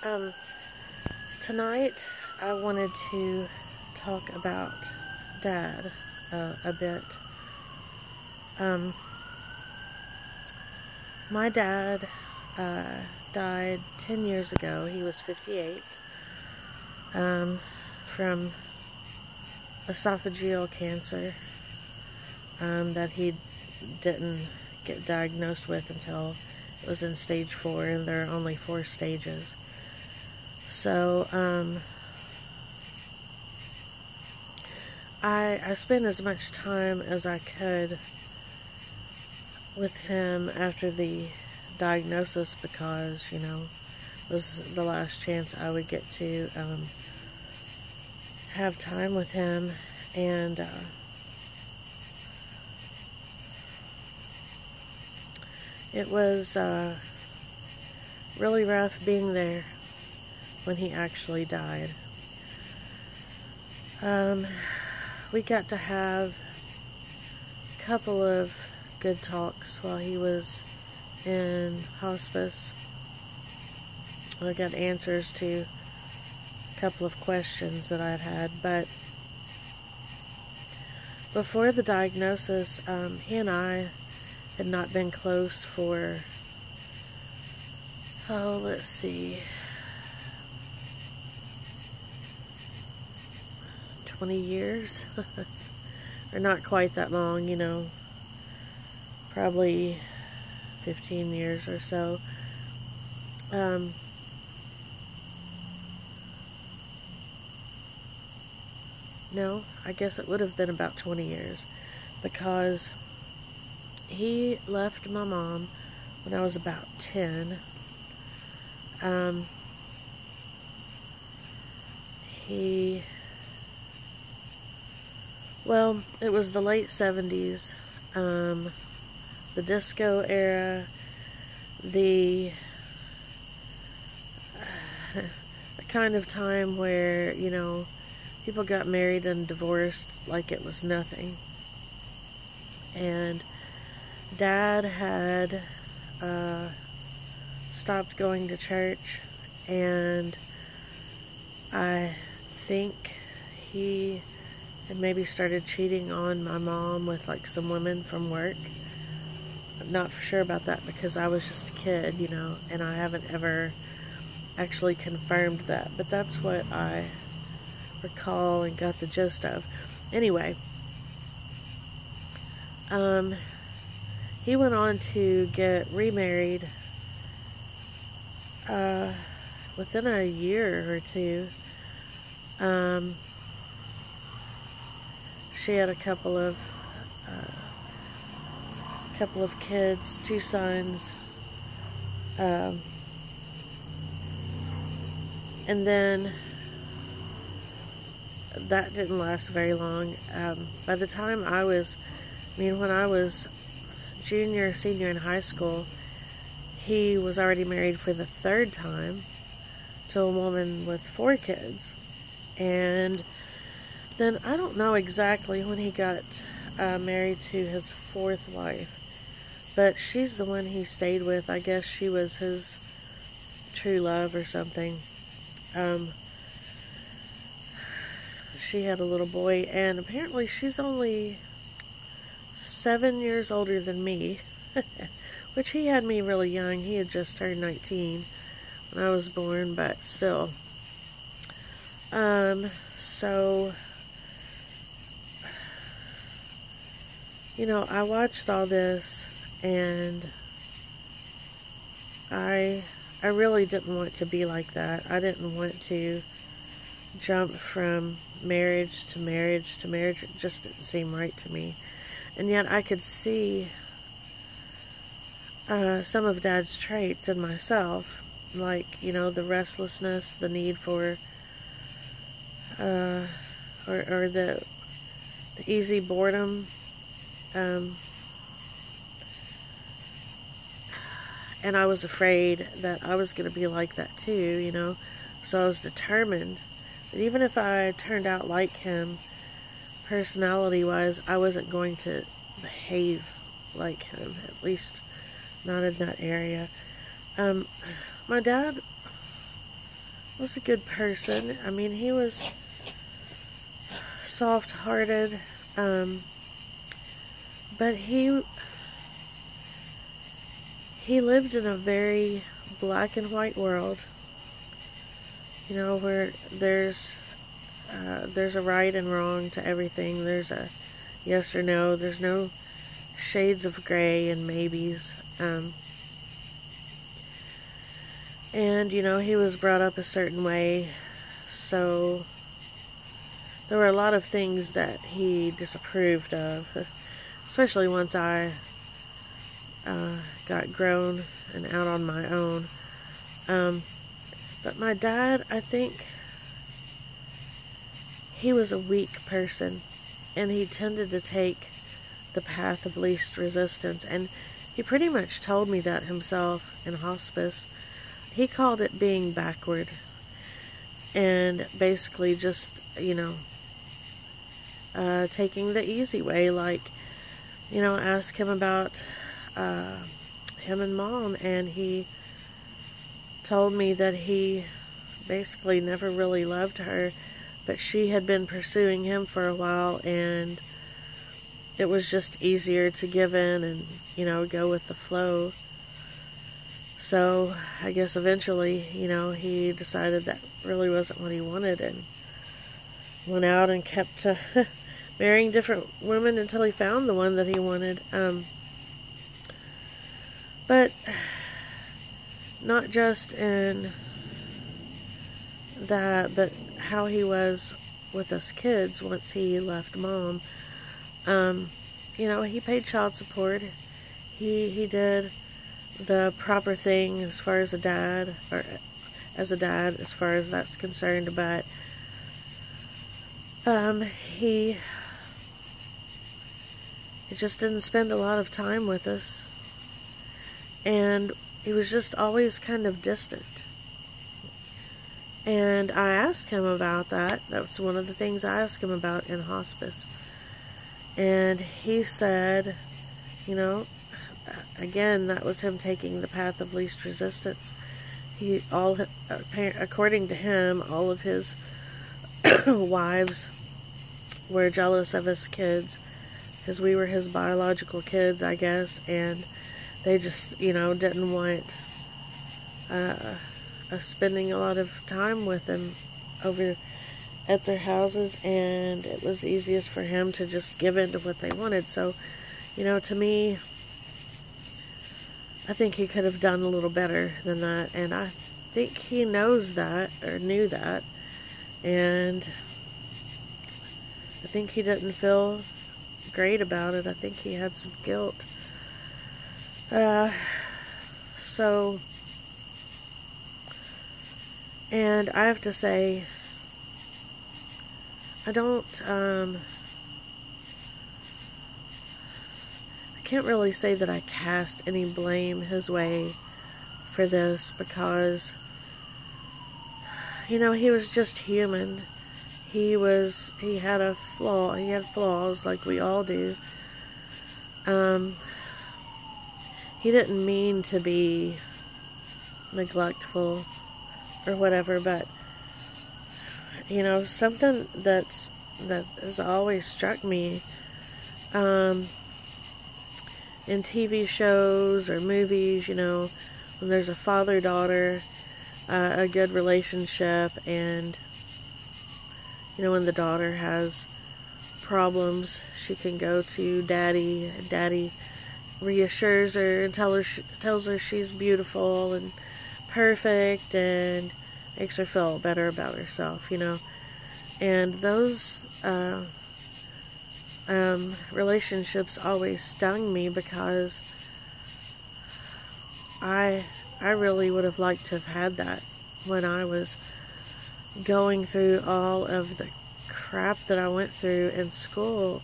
Um, Tonight I wanted to talk about Dad a bit. Um, my dad died 10 years ago. He was 58 from esophageal cancer that he didn't get diagnosed with until it was in stage 4, and there are only 4 stages. So, I spent as much time as I could with him after the diagnosis because, it was the last chance I would get to have time with him. And it was really rough being there when he actually died. We got to have a couple of good talks while he was in hospice. I got answers to a couple of questions that I'd had, but before the diagnosis, he and I had not been close for, let's see, 20 years, or not quite that long, probably 15 years or so. No, I guess it would have been about 20 years, because he left my mom when I was about 10. Well, it was the late 70s, the disco era, the kind of time where, people got married and divorced like it was nothing. And Dad had stopped going to church, and I think he and maybe started cheating on my mom with like some women from work. I'm not for sure about that because I was just a kid, and I haven't ever actually confirmed that, but that's what I recall and got the gist of. Anyway, he went on to get remarried within a year or two. She had a couple of kids, 2 sons, and then that didn't last very long. By the time when I was junior, senior in high school, he was already married for the 3rd time to a woman with 4 kids. And then I don't know exactly when he got married to his 4th wife, but she's the one he stayed with. I guess she was his true love or something. She had a little boy, and apparently she's only 7 years older than me, which he had me really young. He had just turned 19 when I was born, but still. So, I watched all this, and I really didn't want to be like that. I didn't want to jump from marriage to marriage to marriage. It just didn't seem right to me. And yet I could see some of Dad's traits in myself, like, the restlessness, the need for, or the easy boredom. And I was afraid that I was going to be like that too, so I was determined that even if I turned out like him, personality-wise, I wasn't going to behave like him, at least not in that area. My dad was a good person. I mean, he was soft-hearted, but he lived in a very black and white world, you know, where there's a right and wrong to everything. There's a yes or no. There's no shades of gray and maybes. And, you know, he was brought up a certain way, so there were a lot of things that he disapproved of, especially once I got grown and out on my own. But my dad, I think he was a weak person, and he tended to take the path of least resistance, and he pretty much told me that himself in hospice. He called it being backward, and basically just, you know, taking the easy way. Like, you know, ask him about him and Mom, and he told me that he basically never really loved her, but she had been pursuing him for a while, and it was just easier to give in and, you know, go with the flow. So I guess eventually, you know, he decided that really wasn't what he wanted, and went out and kept marrying different women until he found the one that he wanted. But not just in that, but how he was with us kids once he left Mom. You know, he paid child support. He did the proper thing as far as a dad, or as a dad, as far as that's concerned, but he just didn't spend a lot of time with us, and he was just always kind of distant. And I asked him about that. That was one of the things I asked him about in hospice. And he said, you know, again, that was him taking the path of least resistance. According to him, all of his wives were jealous of us kids, because we were his biological kids, I guess, and they just, you know, didn't want us spending a lot of time with them over at their houses, and it was easiest for him to just give in to what they wanted. So, you know, to me, I think he could have done a little better than that, and I think he knows that, or knew that, and I think he didn't feel great about it. I think he had some guilt. So, and I have to say, I can't really say that I cast any blame his way for this, because, you know, he was just human. He had a flaw. He had flaws like we all do. He didn't mean to be neglectful or whatever, but, you know, something that has always struck me, in TV shows or movies, you know, when there's a father-daughter, a good relationship, and, you know, when the daughter has problems, she can go to Daddy, and Daddy reassures her and tells her she's beautiful and perfect, and makes her feel better about herself, you know. And those relationships always stung me, because I really would have liked to have had that when I was going through all of the crap that I went through in school.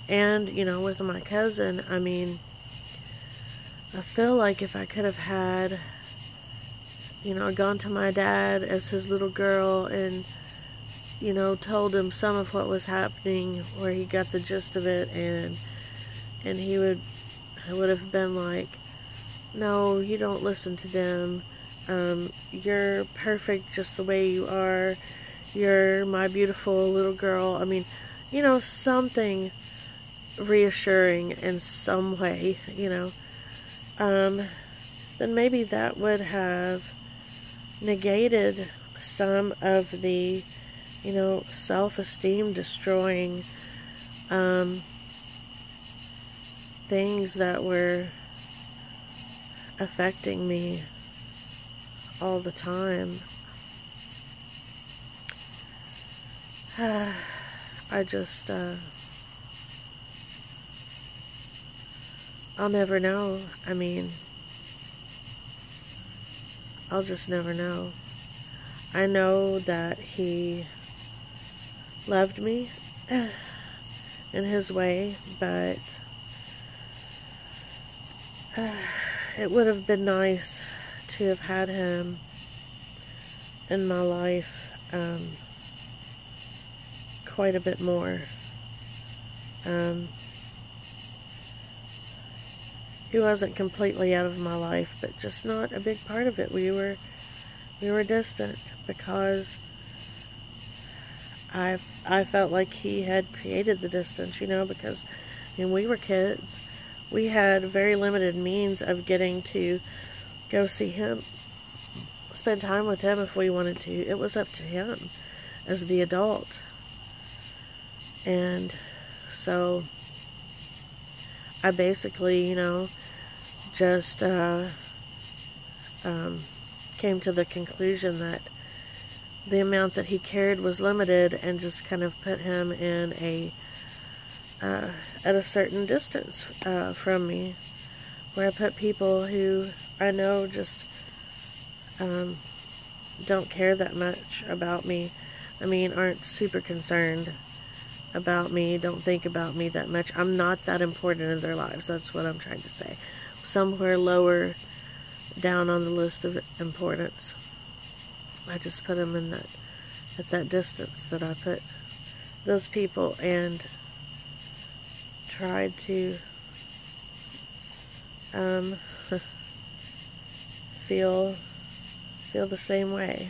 And, you know, with my cousin, I mean, I feel like if I could have had, you know, gone to my dad as his little girl and, you know, told him some of what was happening, where he got the gist of it, and I would have been like, no, you don't listen to them, You're perfect just the way you are. You're my beautiful little girl. I mean, something reassuring in some way, then maybe that would have negated some of the, self-esteem destroying things that were affecting me all the time. I just, I'll never know. I mean, I'll just never know. I know that he loved me in his way, but it would have been nice to have had him in my life quite a bit more. He wasn't completely out of my life, but just not a big part of it. We were distant because I felt like he had created the distance, because when we were kids, we had very limited means of getting to go see him, spend time with him if we wanted to. It was up to him as the adult. And so I basically, just came to the conclusion that the amount that he cared was limited, and just kind of put him in at a certain distance from me, where I put people who I know just don't care that much about me. I mean, aren't super concerned about me, don't think about me that much. I'm not that important in their lives. That's what I'm trying to say. Somewhere lower down on the list of importance. I just put them in at that distance that I put those people, and tried to feel the same way.